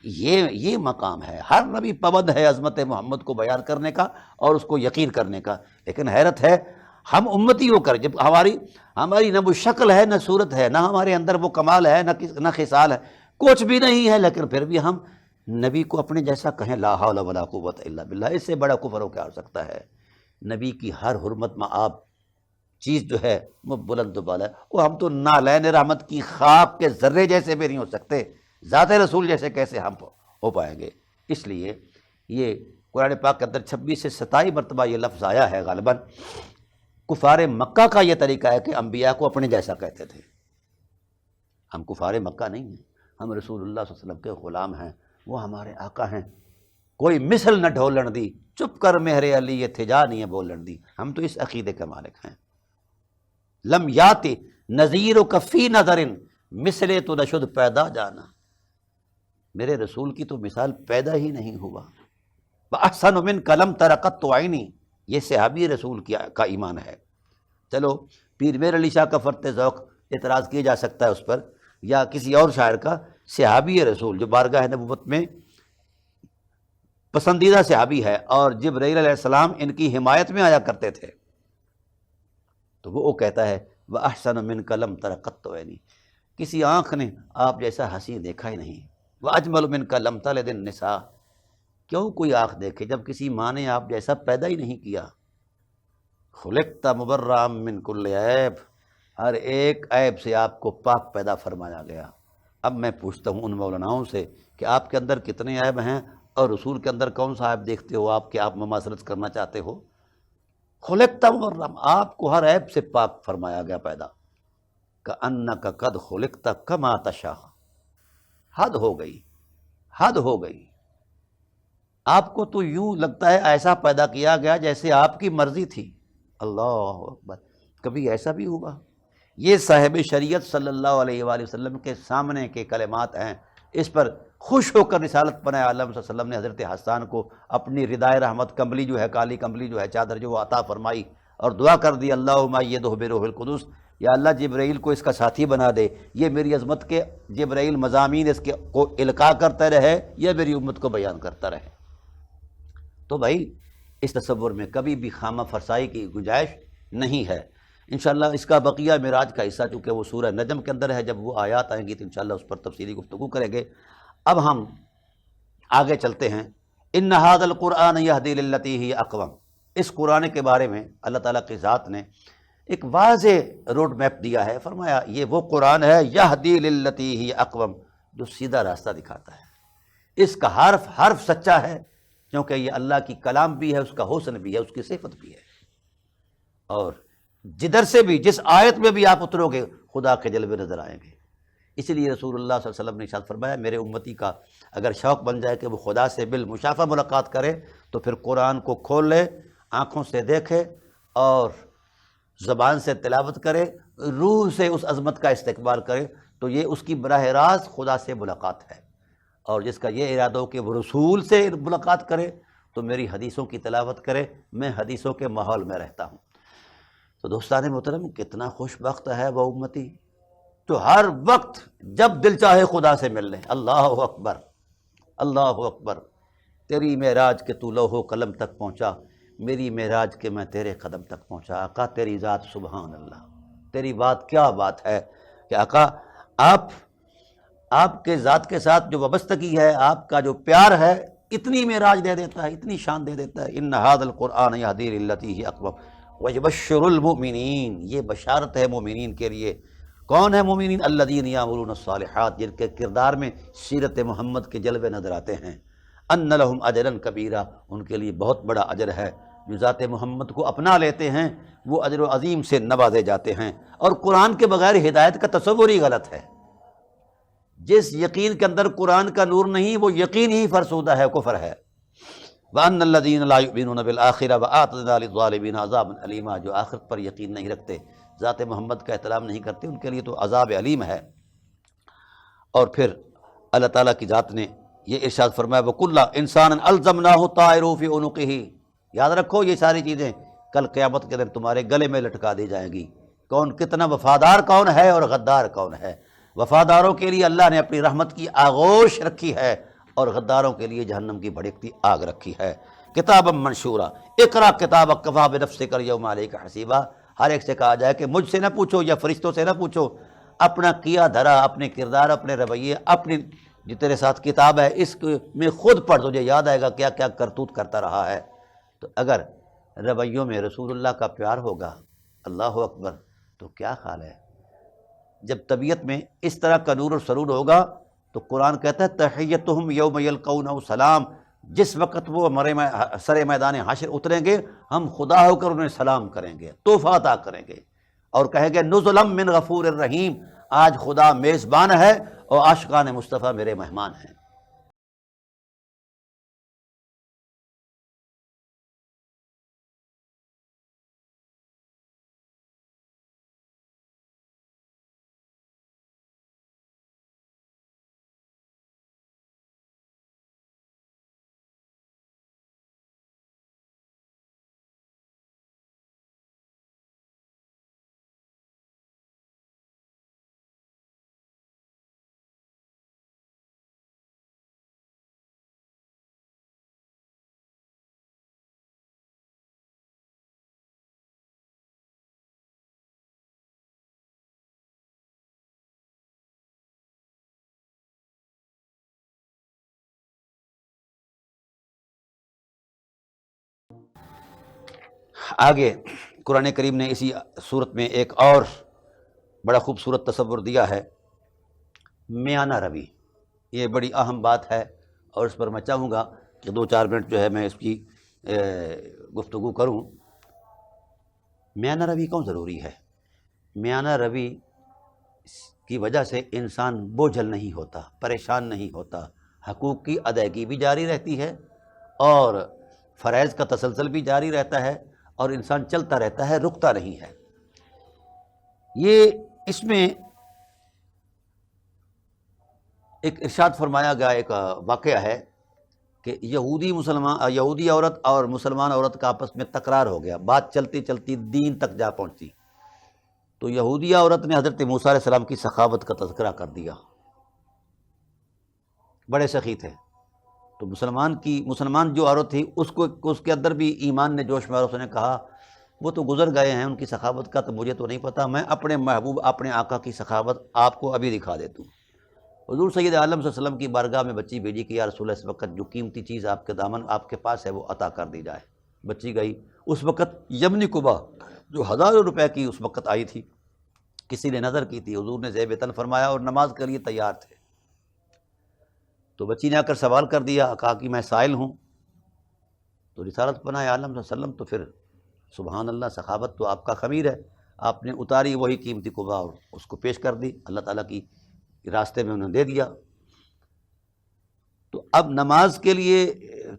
S1: یہ مقام ہے۔ ہر نبی پابند ہے عظمت محمد کو بیان کرنے کا اور اس کو یقین کرنے کا، لیکن حیرت ہے ہم امتی ہو کر جب ہماری نہ وہ شکل ہے، نہ صورت ہے، نہ ہمارے اندر وہ کمال ہے، نہ خصال ہے، کچھ بھی نہیں ہے، لیکن پھر بھی ہم نبی کو اپنے جیسا کہیں۔ لا حول ولا قوت الا باللہ، اس سے بڑا کفر ہو کیا ہو سکتا ہے؟ نبی کی ہر حرمت مآب چیز جو ہے وہ بلند و بالا ہے۔ وہ ہم تو نالین رحمت کی خاک کے ذرے جیسے بھی نہیں ہو سکتے، ذات رسول جیسے کیسے ہم ہو پائیں گے؟ اس لیے یہ قرآن پاک کے اندر 26 سے 27 مرتبہ یہ لفظ آیا ہے۔ غالباً کفار مکہ کا یہ طریقہ ہے کہ انبیاء کو اپنے جیسا کہتے تھے۔ ہم کفار مکہ نہیں ہیں، ہم رسول اللہ صلی اللہ علیہ وسلم کے غلام ہیں، وہ ہمارے آقا ہیں۔ کوئی مثل نہ ڈھولن دی، چپ کر مہر علی یہ تھجا نہیں ہے بولن دی۔ ہم تو اس عقیدے کے مالک ہیں۔ لم یاتی نذیر کفی نظر مثل تو نشد پیدا جانا، میرے رسول کی تو مثال پیدا ہی نہیں ہوا۔ احسن من کلم ترقت تو عینی، یہ صحابی رسول کا ایمان ہے۔ چلو پیر میر علی شاہ کا فرط ذوق اعتراض کیا جا سکتا ہے اس پر، یا کسی اور شاعر کا۔ صحابی رسول جو بارگاہ نبوت میں پسندیدہ صحابی ہے اور جبرائیل علیہ السلام ان کی حمایت میں آیا کرتے تھے، تو وہ کہتا ہے وَأَحْسَنُ مِنْكَ لَمْ تَرَ قَطُّ عَيْنِي، کسی آنکھ نے آپ جیسا حسین دیکھا ہی نہیں۔ وَأَجْمَلُ مِنْكَ لَمْ تَلِدِ النِّسَاء، کیوں کوئی آنکھ دیکھے جب کسی ماں نے آپ جیسا پیدا ہی نہیں کیا۔ خُلِقْتَ مُبَرَّأً مِنْ كُلِّ عیب، ہر ایک عیب سے آپ کو پاک پیدا فرمایا گیا۔ اب میں پوچھتا ہوں ان مولانا سے کہ آپ کے اندر کتنے عیب ہیں اور رسول کے اندر کون سا عیب دیکھتے ہو آپ کہ آپ مماثلت کرنا چاہتے ہو؟ خُلِقْتَ مُبَرَّأً، آپ کو ہر عیب سے پاک فرمایا گیا پیدا۔ کَأَنَّكَ قَدْ خُلِقْتَ كَمَا تَشَاءُ، حد ہو گئی، حد ہو گئی۔ آپ کو تو یوں لگتا ہے ایسا پیدا کیا گیا جیسے آپ کی مرضی تھی۔ اللہ اکبر، کبھی ایسا بھی ہوا؟ یہ صاحب شریعت صلی اللہ علیہ وآلہ وسلم کے سامنے کے کلمات ہیں۔ اس پر خوش ہو کر رسالت پناہ عالم صلی اللہ علیہ وسلم نے حضرت حسان کو اپنی ردائے رحمت، کمبلی جو ہے، کالی کمبلی جو ہے، چادر جو وہ عطا فرمائی، اور دعا کر دی اللہم ایدہ بروح القدس، یا اللہ جبرائیل کو اس کا ساتھی بنا دے، یہ میری عظمت کے جبرائیل مضامین اس کے کو القاء کرتا رہے، یہ میری امت کو بیان کرتا رہے۔ تو بھائی اس تصور میں کبھی بھی خامہ فرسائی کی گنجائش نہیں ہے۔ انشاءاللہ اس کا بقیہ معراج کا حصہ چونکہ وہ سورہ نجم کے اندر ہے، جب وہ آیات آئیں گی تو انشاءاللہ اس پر تفصیلی گفتگو کریں گے۔ اب ہم آگے چلتے ہیں۔ ان ھذا القرآن یہدی للتی ہی اقوم، اس قرآن کے بارے میں اللہ تعالیٰ کی ذات نے ایک واضح روڈ میپ دیا ہے. فرمایا یہ وہ قرآن ہے یہدی للتی ہی اقوم، جو سیدھا راستہ دکھاتا ہے. اس کا حرف حرف سچا ہے، کیونکہ یہ اللہ کی کلام بھی ہے، اس کا حسن بھی ہے، اس کی صفت بھی ہے. اور جدھر سے بھی جس آیت میں بھی آپ اترو گے خدا کے جلوے نظر آئیں گے. اسی لیے رسول اللہ صلی اللہ علیہ وسلم نے ارشاد فرمایا میرے امتی کا اگر شوق بن جائے کہ وہ خدا سے بالمشافہ ملاقات کرے تو پھر قرآن کو کھول لے، آنکھوں سے دیکھے اور زبان سے تلاوت کرے، روح سے اس عظمت کا استقبال کرے، تو یہ اس کی براہ راست خدا سے ملاقات ہے. اور جس کا یہ ارادہ ہو کہ وہ رسول سے ملاقات کرے تو میری حدیثوں کی تلاوت کرے، میں حدیثوں کے ماحول میں رہتا ہوں. تو دوستان محترم، کتنا خوش بخت ہے وہ امتی جو ہر وقت جب دل چاہے خدا سے مل لیں. اللہ اکبر، اللہ اکبر. تیری معراج کے تو لوح و قلم تک پہنچا، میری معراج کے میں تیرے قدم تک پہنچا. آقا تیری ذات سبحان اللہ، تیری بات کیا بات ہے کہ آقا آپ کے ذات کے ساتھ جو وابستگی ہے، آپ کا جو پیار ہے، اتنی معراج دے دیتا ہے، اتنی شان دے دیتا ہے. ان ھذا القرآن یہدی للتی ہی اقوم ویبشر المؤمنین، یہ بشارت ہے مومنین کے لیے. کون ہے مومنین؟ الذین یعملون الصالحات، جن کے کردار میں سیرت محمد کے جلوے نظر آتے ہیں. ان لہم اجرا کبیرا، ان کے لیے بہت بڑا اجر ہے. جو ذات محمد کو اپنا لیتے ہیں وہ اجر عظیم سے نوازے جاتے ہیں. اور قرآن کے بغیر ہدایت کا تصور ہی غلط ہے. جس یقین کے اندر قرآن کا نور نہیں، وہ یقین ہی فرسودہ ہے، کفر ہے. وَأَنَّ الَّذِينَ لَا يُؤْمِنُونَ بِالْآخِرَةِ وَأَعْتَدْنَا لِلظَّالِمِينَ عَذَابًا أَلِيمًا، جو آخرت پر یقین نہیں رکھتے، ذات محمد کا احترام نہیں کرتے، ان کے لیے تو عذاب علیم ہے. اور پھر اللہ تعالیٰ کی ذات نے یہ ارشاد فرمایا وَكُلَّ إِنسَانٍ أَلْزَمْنَاهُ طَائِرَهُ فِي عُنُقِهِ. یاد رکھو یہ ساری چیزیں کل قیامت کے دن تمہارے گلے میں لٹکا دی جائیں گی. کون کتنا وفادار کون ہے اور غدار کون ہے. وفاداروں کے لیے اللہ نے اپنی رحمت کی آغوش رکھی ہے اور غداروں کے لیے جہنم کی بھڑکتی آگ رکھی ہے. کتابا منشورا اقرا کتابک کفی بنفسک الیوم علیک حسیبا. ہر ایک سے کہا جائے کہ مجھ سے نہ پوچھو یا فرشتوں سے نہ پوچھو، اپنا کیا دھرا، اپنے کردار، اپنے رویے، اپنی جو تیرے ساتھ کتاب ہے اس میں خود پڑھ، تجھے یاد آئے گا کیا کیا کرتوت کرتا رہا ہے. تو اگر رویوں میں رسول اللہ کا پیار ہوگا، اللہ اکبر، تو کیا حال ہے. جب طبیعت میں اس طرح کا نور و سرور ہوگا تو قرآن کہتا ہے تحیتہم یوم یلقونہ سلام. جس وقت وہ سر میدان حشر اتریں گے، ہم خدا ہو کر انہیں سلام کریں گے، تحفہ عطا کریں گے اور کہیں گے نزلا من غفور الرحیم. آج خدا میزبان ہے اور عاشقان مصطفیٰ میرے مہمان ہیں. آگے قرآن کریم نے اسی صورت میں ایک اور بڑا خوبصورت تصور دیا ہے، میانہ روی. یہ بڑی اہم بات ہے اور اس پر میں چاہوں گا کہ 2-4 منٹ جو ہے میں اس کی گفتگو کروں. میانہ روی کیوں ضروری ہے؟ میانہ روی کی وجہ سے انسان بوجھل نہیں ہوتا، پریشان نہیں ہوتا، حقوق کی ادائیگی بھی جاری رہتی ہے اور فرائض کا تسلسل بھی جاری رہتا ہے اور انسان چلتا رہتا ہے، رکتا نہیں ہے. یہ اس میں ایک ارشاد فرمایا گیا ایک واقعہ ہے کہ یہودی عورت اور مسلمان عورت کا آپس میں تکرار ہو گیا. بات چلتی چلتی دین تک جا پہنچی تو یہودیہ عورت نے حضرت موسیٰ علیہ السلام کی سخاوت کا تذکرہ کر دیا. بڑے سخی تھے. تو مسلمان جو عورت تھی اس کے اندر بھی ایمان نے جوش میں، اس نے کہا وہ تو گزر گئے ہیں، ان کی سخاوت کا تو مجھے تو نہیں پتہ، میں اپنے محبوب اپنے آقا کی سخاوت آپ کو ابھی دکھا دیتا ہوں. حضور سید عالم صلی اللہ علیہ وسلم کی بارگاہ میں بچی بھیجی کہ یا رسول اللہ اس وقت جو قیمتی چیز آپ کے دامن آپ کے پاس ہے وہ عطا کر دی جائے. بچی گئی۔ اس وقت یمنی قبا جو ہزاروں روپے کی اس وقت آئی تھی، کسی نے نظر کی تھی، حضور نے ذیب تن فرمایا اور نماز کے لیے تیار تھے۔ تو بچی نے آ کر سوال کر دیا، کہا کہ میں سائل ہوں۔ تو رسالت پناہ عالم صلی اللہ علیہ وسلم تو پھر سبحان اللہ، سخاوت تو آپ کا خمیر ہے، آپ نے اتاری وہی قیمتی قبا اور اس کو پیش کر دی، اللہ تعالیٰ کی راستے میں انہوں نے دے دیا۔ تو اب نماز کے لیے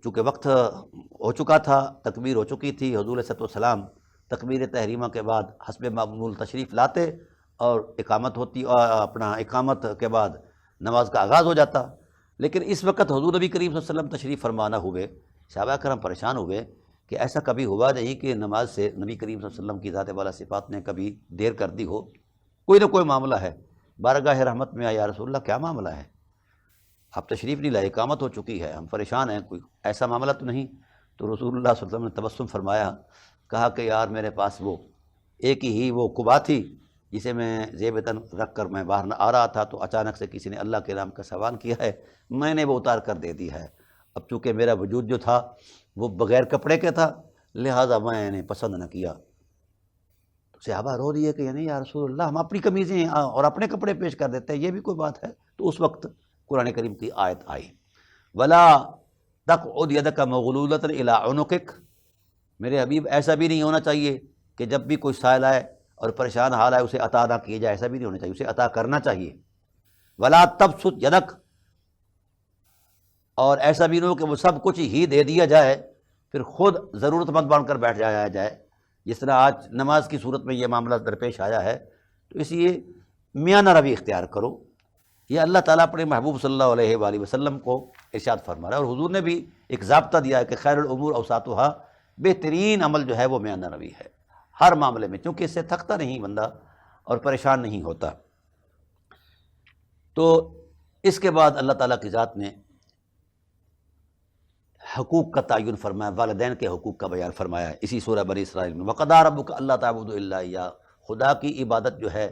S1: چونکہ وقت ہو چکا تھا، تکبیر ہو چکی تھی، حضور صلی اللہ علیہ وسلم تکبیر تحریمہ کے بعد حسب معمول تشریف لاتے اور اقامت ہوتی، اور اپنا اقامت کے بعد نماز کا آغاز ہو جاتا۔ لیکن اس وقت حضور نبی کریم صلی اللہ علیہ وسلم تشریف فرما نہ ہوئے، صحابہ کرام پریشان ہوئے کہ ایسا کبھی ہوا نہیں کہ نماز سے نبی کریم صلی اللہ علیہ وسلم کی ذات والا صفات نے کبھی دیر کر دی ہو، کوئی نہ کوئی معاملہ ہے۔ بارگاہ رحمت میں یا رسول اللہ کیا معاملہ ہے، آپ تشریف نہیں لائے، اقامت ہو چکی ہے، ہم پریشان ہیں، کوئی ایسا معاملہ تو نہیں؟ تو رسول اللہ صلی اللہ علیہ وسلم نے تبسم فرمایا، کہا کہ یار میرے پاس وہ ایک ہی وہ قبا تھی جسے میں ذیب تن رکھ کر میں باہر نہ آ رہا تھا، تو اچانک سے کسی نے اللہ کے نام کا سوال کیا ہے، میں نے وہ اتار کر دے دی ہے۔ اب چونکہ میرا وجود جو تھا وہ بغیر کپڑے کے تھا، لہٰذا میں نے پسند نہ کیا۔ تو صحابہ رو دیے کہ یعنی یا رسول اللہ ہم اپنی قمیضیں اور اپنے کپڑے پیش کر دیتے ہیں، یہ بھی کوئی بات ہے؟ تو اس وقت قرآن کریم کی آیت آئی، وَلَا تَقْعُدْ يَدَكَ مَغْلُولَةً إِلَىٰ عُنُقِكَ، میرے حبیب ایسا بھی نہیں ہونا چاہیے کہ جب بھی کوئی سائل آئے اور پریشان حال آئے اسے عطا نہ کیے جائے، ایسا بھی نہیں ہونا چاہیے، اسے عطا کرنا چاہیے۔ وَلَا تَبْسُطْ يَدَكَ، اور ایسا بھی نہ ہو کہ وہ سب کچھ ہی دے دیا جائے پھر خود ضرورت مند بن کر بیٹھ جایا جائے، جس طرح آج نماز کی صورت میں یہ معاملہ درپیش آیا ہے۔ تو اس لیے میانہ روی اختیار کرو، یہ اللہ تعالیٰ اپنے محبوب صلی اللہ علیہ وآلہ وسلم کو ارشاد فرما رہا ہے، اور حضور نے بھی ایک ضابطہ دیا ہے کہ خیر الامور اوساطھا، بہترین عمل جو ہے وہ میانہ روی ہے ہر معاملے میں، کیونکہ اس سے تھکتا نہیں بندہ اور پریشان نہیں ہوتا۔ تو اس کے بعد اللہ تعالیٰ کی ذات نے حقوق کا تعین فرمایا، والدین کے حقوق کا بیان فرمایا ہے اسی سورہ بنی اسرائیل میں، وَقَضَىٰ رَبُّكَ أَلَّا تَعْبُدُوا إِلَّا إِيَّاهُ، خدا کی عبادت جو ہے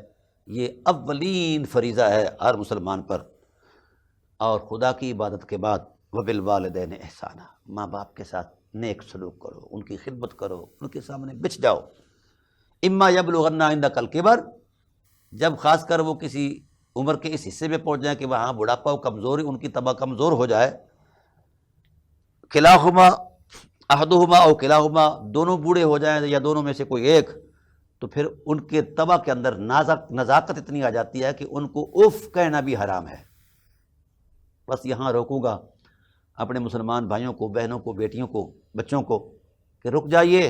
S1: یہ اولین فریضہ ہے ہر مسلمان پر، اور خدا کی عبادت کے بعد وَبِالْوَالِدَيْنِ إِحْسَانًا، ماں باپ کے ساتھ نیک سلوک کرو، ان کی خدمت کرو، ان کے سامنے بچ جاؤ۔ اما یبلغن عندک الکبر، جب خاص کر وہ کسی عمر کے اس حصے میں پہنچ جائیں کہ وہاں بڑھاپا و کمزوری، ان کی طبع کمزور ہو جائے، کلاہما احدہما او کلاہما، دونوں بوڑھے ہو جائیں یا دونوں میں سے کوئی ایک، تو پھر ان کے طبع کے اندر نزاکت اتنی آ جاتی ہے کہ ان کو اف کہنا بھی حرام ہے۔ بس یہاں روکوں گا اپنے مسلمان بھائیوں کو، بہنوں کو، بیٹیوں کو، بچوں کو کہ رک جائیے،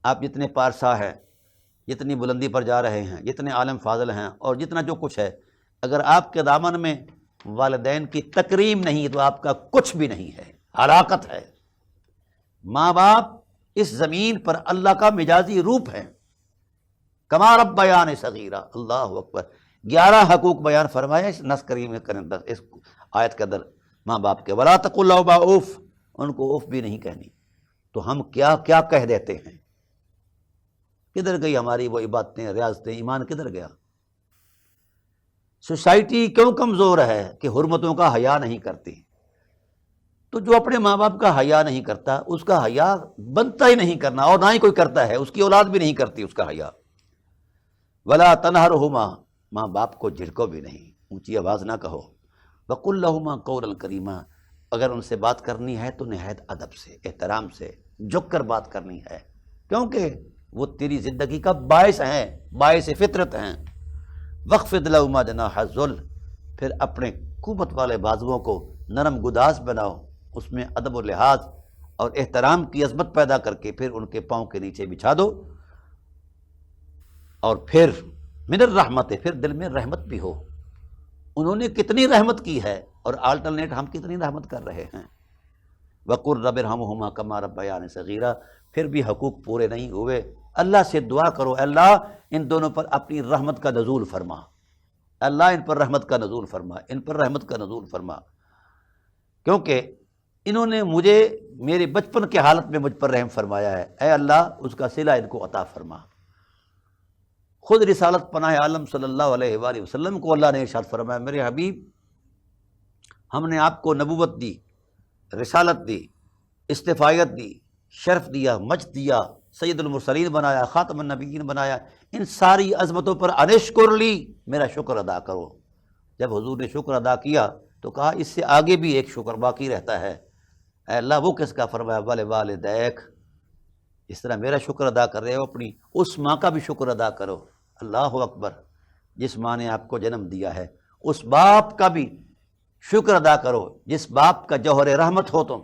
S1: آپ جتنے پارسا ہیں، جتنی بلندی پر جا رہے ہیں، جتنے عالم فاضل ہیں، اور جتنا جو کچھ ہے، اگر آپ کے دامن میں والدین کی تکریم نہیں تو آپ کا کچھ بھی نہیں ہے، ہلاکت ہے۔ ماں باپ اس زمین پر اللہ کا مجازی روپ ہے، کما ربیانی صغیرا، اللہ اکبر، 11 حقوق بیان فرمائے اس نص کریم کے اندر، اس آیت کے اندر ماں باپ کے۔ ولا تقل لهما اف، ان کو اف بھی نہیں کہنی۔ تو ہم کیا کیا کہہ دیتے ہیں، کدھر گئی ہماری وہ عبادتیں، ریاضتیں، ایمان کدھر گیا؟ سوسائٹی کیوں کمزور ہے کہ حرمتوں کا حیا نہیں کرتی؟ تو جو اپنے ماں باپ کا حیا نہیں کرتا اس کا حیا بنتا ہی نہیں کرنا، اور نہ ہی کوئی کرتا ہے، اس کی اولاد بھی نہیں کرتی اس کا حیا۔ ولا تنہرہما، ماں باپ کو جھڑکو بھی نہیں، اونچی آواز نہ کہو۔ وقل لہما قولا کریما، اگر ان سے بات کرنی ہے تو نہایت ادب سے، احترام سے، جھک کر بات کرنی ہے، کیونکہ وہ تیری زندگی کا باعث ہیں، باعث فطرت ہیں۔ واخفض لهما جناح الذل، پھر اپنے قوت والے بازوؤں کو نرم گداز بناؤ، اس میں ادب و لحاظ اور احترام کی عظمت پیدا کر کے پھر ان کے پاؤں کے نیچے بچھا دو، اور پھر من الرحمت، پھر دل میں رحمت بھی ہو۔ انہوں نے کتنی رحمت کی ہے اور آلٹرنیٹ ہم کتنی رحمت کر رہے ہیں۔ وقل رب ارحمہما کما ربیانی صغیرا، پھر بھی حقوق پورے نہیں ہوئے، اللہ سے دعا کرو، اللہ ان دونوں پر اپنی رحمت کا نزول فرما، اللہ ان پر رحمت کا نزول فرما، ان پر رحمت کا نزول فرما، کیونکہ انہوں نے مجھے میرے بچپن کے حالت میں مجھ پر رحم فرمایا ہے، اے اللہ اس کا صلہ ان کو عطا فرما۔ خود رسالت پناہ عالم صلی اللہ علیہ وآلہ وسلم کو اللہ نے ارشاد فرمایا، میرے حبیب ہم نے آپ کو نبوت دی، رسالت دی، استفایت دی، شرف دیا، مجد دیا، سید المرسلین بنایا، خاتم النبیین بنایا، ان ساری عظمتوں پر انشکر لی، میرا شکر ادا کرو۔ جب حضور نے شکر ادا کیا تو کہا اس سے آگے بھی ایک شکر باقی رہتا ہے، اے اللہ وہ کس کا؟ فرمایا والدیک، اس طرح میرا شکر ادا کر رہے ہو، اپنی اس ماں کا بھی شکر ادا کرو۔ اللہ اکبر، جس ماں نے آپ کو جنم دیا ہے، اس باپ کا بھی شکر ادا کرو جس باپ کا جوہر رحمت ہو تم۔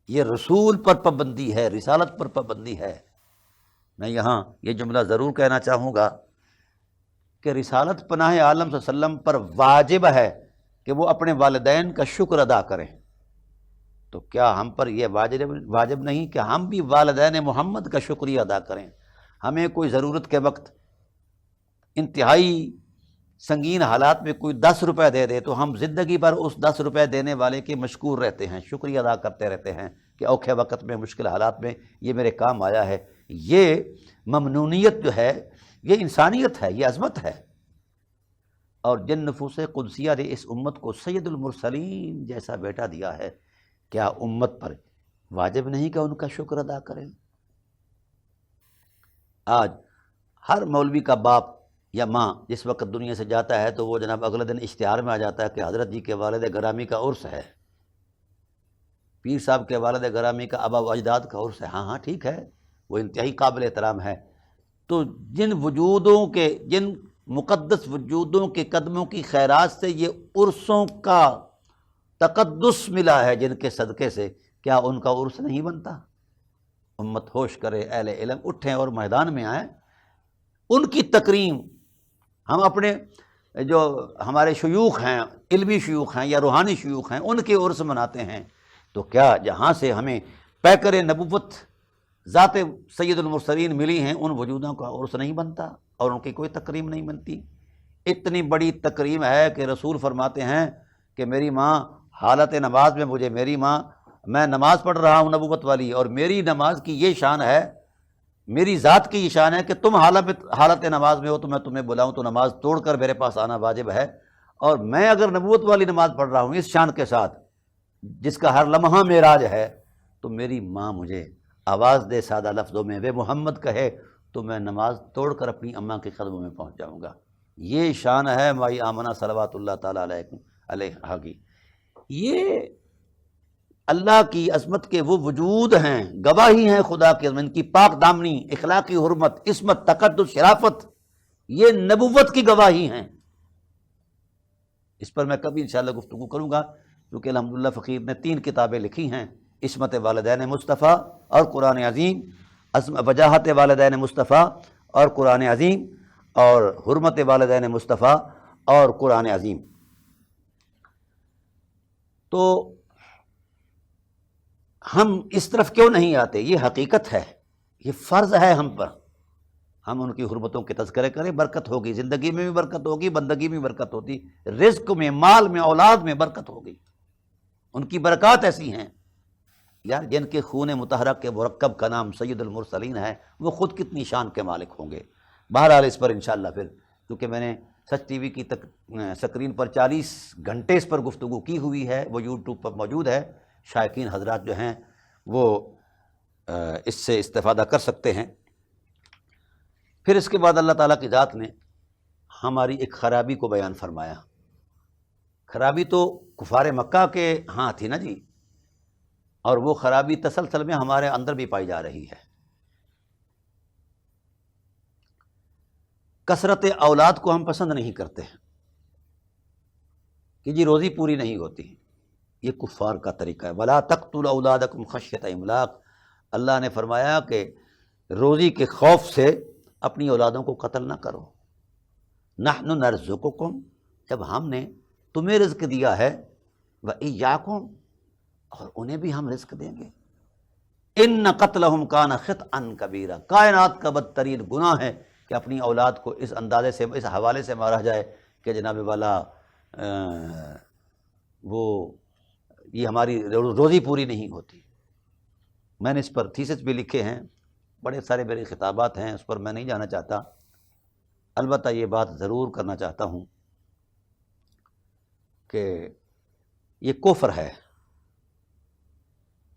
S1: یہ رسول پر پابندی ہے، رسالت پر پابندی ہے۔ میں یہاں یہ جملہ ضرور کہنا چاہوں گا کہ رسالت پناہ عالم صلی اللہ علیہ وسلم پر واجب ہے کہ وہ اپنے والدین کا شکر ادا کریں، تو کیا ہم پر یہ واجب نہیں کہ ہم بھی والدین محمد کا شکریہ ادا کریں؟ ہمیں کوئی ضرورت کے وقت انتہائی سنگین حالات میں کوئی 10 روپے دے دے تو ہم زندگی بھر اس 10 روپے دینے والے کے مشکور رہتے ہیں، شکریہ ادا کرتے رہتے ہیں کہ اوکھے وقت میں، مشکل حالات میں یہ میرے کام آیا ہے۔ یہ ممنونیت جو ہے یہ انسانیت ہے، یہ عظمت ہے۔ اور جن نفوس قدسیہ نے اس امت کو سید المرسلین جیسا بیٹا دیا ہے، کیا امت پر واجب نہیں کہ ان کا شکر ادا کریں؟ آج ہر مولوی کا باپ یا ماں جس وقت دنیا سے جاتا ہے تو وہ جناب اگلے دن اشتہار میں آ جاتا ہے کہ حضرت جی کے والد گرامی کا عرس ہے، پیر صاحب کے والد گرامی کا آبا و اجداد کا عرس ہے۔ ہاں ہاں ٹھیک ہے، وہ انتہائی قابل احترام ہے، تو جن مقدس وجودوں کے قدموں کی خیرات سے یہ عرسوں کا تقدس ملا ہے، جن کے صدقے سے، کیا ان کا عرس نہیں بنتا؟ امت ہوش کرے، اہل علم اٹھیں اور میدان میں آئیں، ان کی تکریم۔ ہم اپنے جو ہمارے شیوخ ہیں، علمی شیوخ ہیں یا روحانی شیوخ ہیں، ان کے عرس مناتے ہیں، تو کیا جہاں سے ہمیں پیکر نبوت ذات سید المرسلین ملی ہیں ان وجودوں کا عرس نہیں بنتا اور ان کی کوئی تکریم نہیں بنتی؟ اتنی بڑی تکریم ہے کہ رسول فرماتے ہیں کہ میری ماں حالت نماز میں میں نماز پڑھ رہا ہوں نبوت والی، اور میری نماز کی یہ شان ہے، میری ذات کی یہ شان ہے کہ تم حالت نماز میں ہو تو میں تمہیں بلاؤں تو نماز توڑ کر میرے پاس آنا واجب ہے، اور میں اگر نبوت والی نماز پڑھ رہا ہوں اس شان کے ساتھ جس کا ہر لمحہ معراج ہے، تو میری ماں مجھے آواز دے سادہ لفظوں میں، وہ محمد کہے، تو میں نماز توڑ کر اپنی اماں کے قدموں میں پہنچ جاؤں گا۔ یہ شان ہے مائی آمنہ صلوات اللہ تعالیٰ علیہ کی۔ یہ اللہ کی عظمت کے وہ وجود ہیں، گواہی ہیں خدا کی عظمت، ان کی پاک دامنی، اخلاقی حرمت، عصمت، تقدس، شرافت، یہ نبوت کی گواہی ہیں۔ اس پر میں کبھی انشاءاللہ گفتگو کروں گا، کیونکہ الحمدللہ فقیر نے 3 کتابیں لکھی ہیں، عصمت والدین مصطفیٰ اور قرآن عظیم، وجاہت والدین مصطفیٰ اور قرآن عظیم، اور حرمت والدین مصطفیٰ اور قرآن عظیم۔ تو ہم اس طرف کیوں نہیں آتے؟ یہ حقیقت ہے، یہ فرض ہے ہم پر، ہم ان کی حرمتوں کے تذکرے کریں، برکت ہوگی، زندگی میں بھی برکت ہوگی، بندگی میں بھی برکت ہوتی، رزق میں، مال میں، اولاد میں برکت ہوگی۔ ان کی برکات ایسی ہیں یار، جن کے خون مطہرہ کے مرکب کا نام سید المرسلین ہے، وہ خود کتنی شان کے مالک ہوں گے۔ بہرحال اس پر انشاءاللہ پھر، کیونکہ میں نے سچ ٹی وی کی سکرین پر 40 گھنٹے اس پر گفتگو کی ہوئی ہے، وہ یوٹیوب پر موجود ہے، شائقین حضرات جو ہیں وہ اس سے استفادہ کر سکتے ہیں۔ پھر اس کے بعد اللہ تعالیٰ کی ذات نے ہماری ایک خرابی کو بیان فرمایا۔ خرابی تو کفار مکہ کے ہاں تھی نا جی، اور وہ خرابی تسلسل میں ہمارے اندر بھی پائی جا رہی ہے۔ کثرت اولاد کو ہم پسند نہیں کرتے کہ جی روزی پوری نہیں ہوتی، یہ کفار کا طریقہ ہے۔ وَلَا تَقْتُلُوا أَوْلَادَكُمْ خَشْيَةَ إِمْلَاقٍ، اللہ نے فرمایا کہ روزی کے خوف سے اپنی اولادوں کو قتل نہ کرو۔ نَحْنُ نَرْزُقُكُمْ، جب ہم نے تمہیں رزق دیا ہے، وَإِيَّاكُمْ، اور انہیں بھی ہم رزق دیں گے۔ إِنَّ قَتْلَهُمْ كَانَ خِطْئًا كَبِيرًا، کائنات کا بدترین گناہ ہے کہ اپنی اولاد کو اس اندازے سے، اس حوالے سے مارا جائے کہ جناب والا یہ ہماری روزی پوری نہیں ہوتی۔ میں نے اس پر تھیسس بھی لکھے ہیں، بڑے سارے میرے خطابات ہیں، اس پر میں نہیں جانا چاہتا، البتہ یہ بات ضرور کرنا چاہتا ہوں کہ یہ کفر ہے،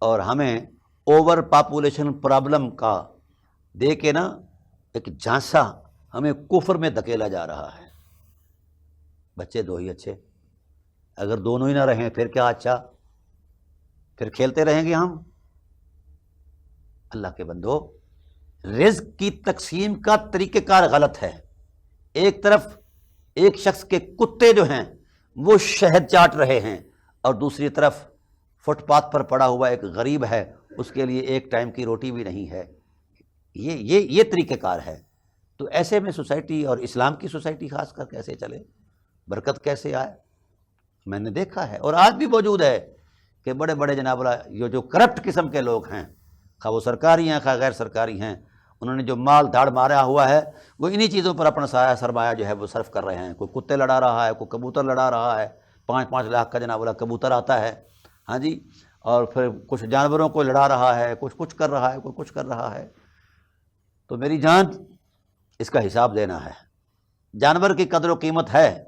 S1: اور ہمیں اوور پاپولیشن پرابلم کا دے کے نا ایک جھانسا ہمیں کفر میں دھکیلا جا رہا ہے۔ بچے دو ہی اچھے، اگر دونوں ہی نہ رہیں پھر کیا اچھا، پھر کھیلتے رہیں گے ہم۔ اللہ کے بندو، رزق کی تقسیم کا طریقہ کار غلط ہے۔ ایک طرف ایک شخص کے کتے جو ہیں وہ شہد چاٹ رہے ہیں، اور دوسری طرف فٹ پاتھ پر پڑا ہوا ایک غریب ہے، اس کے لیے ایک ٹائم کی روٹی بھی نہیں ہے۔ یہ طریقہ کار ہے۔ تو ایسے میں سوسائٹی، اور اسلام کی سوسائٹی خاص کر کیسے چلے، برکت کیسے آئے؟ میں نے دیکھا ہے اور آج بھی موجود ہے کہ بڑے بڑے جناب اللہ جو کرپٹ قسم کے لوگ ہیں، خواہ وہ سرکاری ہیں خواہ غیر سرکاری ہیں، انہوں نے جو مال دھاڑ مارا ہوا ہے وہ انہی چیزوں پر اپنا سایہ سرمایہ جو ہے وہ صرف کر رہے ہیں۔ کوئی کتے لڑا رہا ہے، کوئی کبوتر لڑا رہا ہے، 5-5 لاکھ کا جناب اللہ کبوتر آتا ہے، ہاں جی، اور پھر کچھ جانوروں کو لڑا رہا ہے، کچھ کر رہا ہے، کوئی کچھ کر رہا ہے۔ تو میری جان، اس کا حساب دینا ہے۔ جانور کی قدر و قیمت ہے،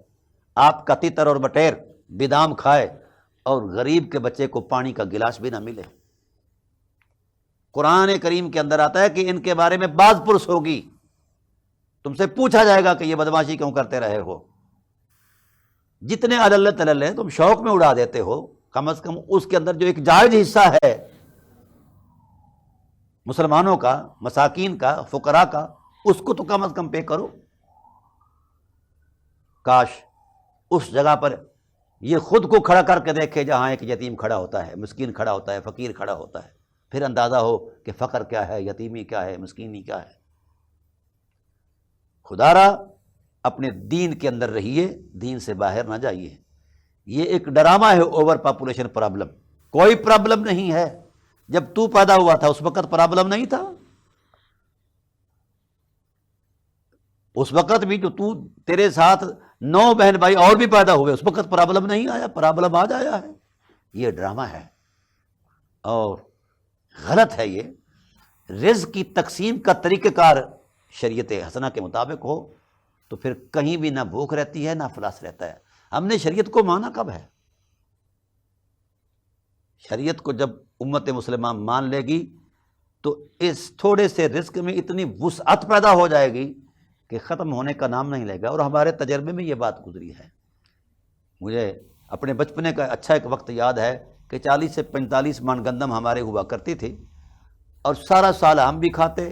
S1: آپ کا تیتر اور بٹیر بادام کھائے اور غریب کے بچے کو پانی کا گلاس بھی نہ ملے۔ قرآن کریم کے اندر آتا ہے کہ ان کے بارے میں باز پرس ہوگی، تم سے پوچھا جائے گا کہ یہ بدماشی کیوں کرتے رہے ہو۔ جتنے اللہ تلل تم شوق میں اڑا دیتے ہو، کم از کم اس کے اندر جو ایک جائز حصہ ہے مسلمانوں کا، مساکین کا، فقراء کا، اس کو تو کم از کم پے کرو۔ کاش اس جگہ پر یہ خود کو کھڑا کر کے دیکھے جہاں ایک یتیم کھڑا ہوتا ہے، مسکین کھڑا ہوتا ہے، فقیر کھڑا ہوتا ہے، پھر اندازہ ہو کہ فقر کیا ہے، یتیمی کیا ہے، مسکینی کیا ہے۔ خدا را اپنے دین کے اندر رہیے، دین سے باہر نہ جائیے۔ یہ ایک ڈرامہ ہے اوور پاپولیشن پرابلم، کوئی پرابلم نہیں ہے۔ جب تو پیدا ہوا تھا اس وقت پرابلم نہیں تھا، اس وقت بھی جو تیرے ساتھ 9 بہن بھائی اور بھی پیدا ہوئے، اس وقت پرابلم نہیں آیا، پرابلم آج آیا ہے۔ یہ ڈرامہ ہے اور غلط ہے۔ یہ رزق کی تقسیم کا طریقہ کار شریعت حسنہ کے مطابق ہو تو پھر کہیں بھی نہ بھوک رہتی ہے نہ افلاس رہتا ہے۔ ہم نے شریعت کو مانا کب ہے؟ شریعت کو جب امت مسلمہ مان لے گی تو اس تھوڑے سے رزق میں اتنی وسعت پیدا ہو جائے گی کہ ختم ہونے کا نام نہیں لے گا۔ اور ہمارے تجربے میں یہ بات گزری ہے۔ مجھے اپنے بچپنے کا اچھا ایک وقت یاد ہے کہ 40 سے 45 من گندم ہمارے ہوا کرتی تھی، اور سارا سال ہم بھی کھاتے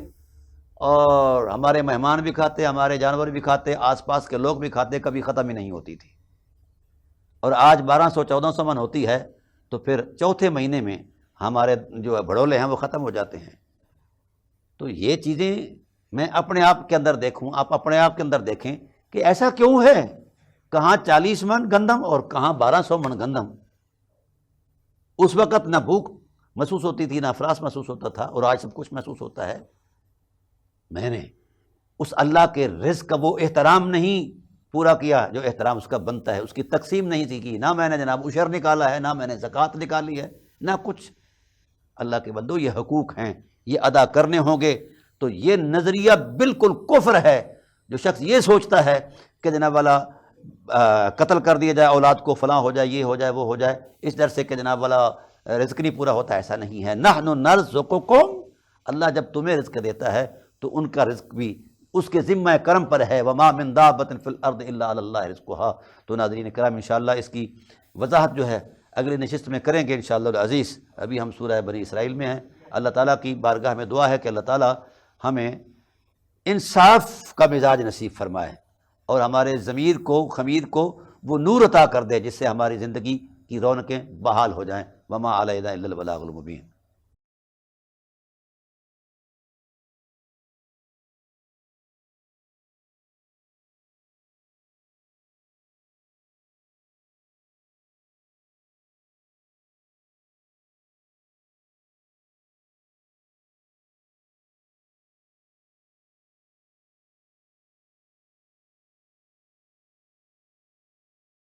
S1: اور ہمارے مہمان بھی کھاتے، ہمارے جانور بھی کھاتے، آس پاس کے لوگ بھی کھاتے، کبھی ختم ہی نہیں ہوتی تھی۔ اور آج 1200-1400 من ہوتی ہے تو پھر چوتھے مہینے میں ہمارے جو بھڑولے ہیں وہ ختم ہو جاتے ہیں۔ تو یہ چیزیں میں اپنے آپ کے اندر دیکھوں، آپ اپنے آپ کے اندر دیکھیں کہ ایسا کیوں ہے؟ کہاں 40 من گندم اور کہاں 1200 من گندم۔ اس وقت نہ بھوک محسوس ہوتی تھی، نہ افلاس محسوس ہوتا تھا، اور آج سب کچھ محسوس ہوتا ہے۔ میں نے اس اللہ کے رزق کا وہ احترام نہیں پورا کیا جو احترام اس کا بنتا ہے، اس کی تقسیم نہیں سیکھی، نہ میں نے جناب عشر نکالا ہے، نہ میں نے زکوٰۃ نکالی ہے، نہ کچھ۔ اللہ کے بندو، یہ حقوق ہیں، یہ ادا کرنے ہوں گے۔ تو یہ نظریہ بالکل کفر ہے۔ جو شخص یہ سوچتا ہے کہ جناب والا قتل کر دیا جائے اولاد کو، فلاں ہو جائے، یہ ہو جائے، وہ ہو جائے، اس ڈر سے کہ جناب والا رزق نہیں پورا ہوتا، ایسا نہیں ہے۔ نحن نرزقکم، اللہ جب تمہیں رزق دیتا ہے تو ان کا رزق بھی اس کے ذمہ کرم پر ہے۔ وما من دابۃ فی الارض الا علی اللہ رزقها۔ تو ناظرین کرام، انشاءاللہ اس کی وضاحت جو ہے اگلی نشست میں کریں گے انشاءاللہ العزیز۔ ابھی ہم سورہ بنی اسرائیل میں ہیں۔ اللہ تعالیٰ کی بارگاہ میں دعا ہے کہ اللہ تعالیٰ ہمیں انصاف کا مزاج نصیب فرمائے اور ہمارے ضمیر کو، خمیر کو وہ نور عطا کر دے جس سے ہماری زندگی کی رونقیں بحال ہو جائیں۔ وما علینا الا البلاغ المبین۔